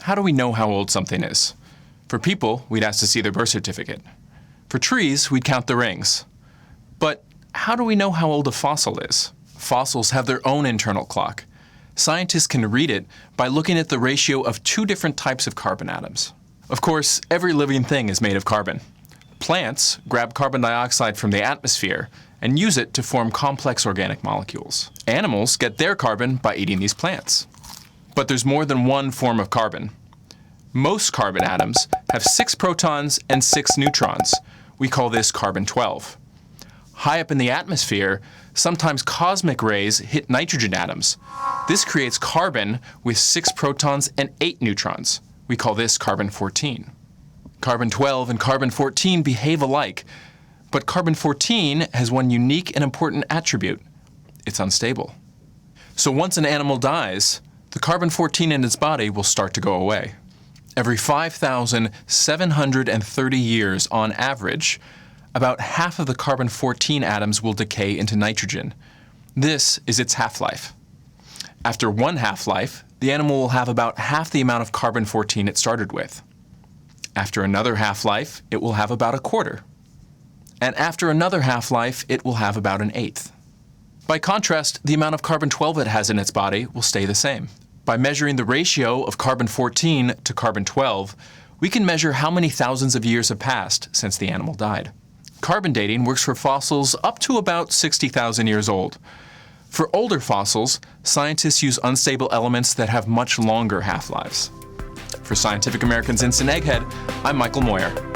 How do we know how old something is? For people, we'd ask to see their birth certificate. For trees, we'd count the rings. But how do we know how old a fossil is? Fossils have their own internal clock. Scientists can read it by looking at the ratio of two different types of carbon atoms. Of course, every living thing is made of carbon. Plants grab carbon dioxide from the atmosphere and use it to form complex organic molecules. Animals get their carbon by eating these plants. But there's more than one form of carbon. Most carbon atoms have 6 protons and 6 neutrons. We call this carbon-12. High up in the atmosphere, sometimes cosmic rays hit nitrogen atoms. This creates carbon with 6 protons and 8 neutrons. We call this carbon-14. Carbon-12 and carbon-14 behave alike, but carbon-14 has one unique and important attribute. It's unstable. So once an animal dies, the carbon-14 in its body will start to go away. Every 5,730 years on average, about half of the carbon-14 atoms will decay into nitrogen. This is its half-life. After one half-life, the animal will have about half the amount of carbon-14 it started with. After another half-life, it will have about a quarter. And after another half-life, it will have about an eighth. By contrast, the amount of carbon-12 it has in its body will stay the same. By measuring the ratio of carbon-14 to carbon-12, we can measure how many thousands of years have passed since the animal died. Carbon dating works for fossils up to about 60,000 years old. For older fossils, scientists use unstable elements that have much longer half-lives. For Scientific American's Instant Egghead, I'm Michael Moyer.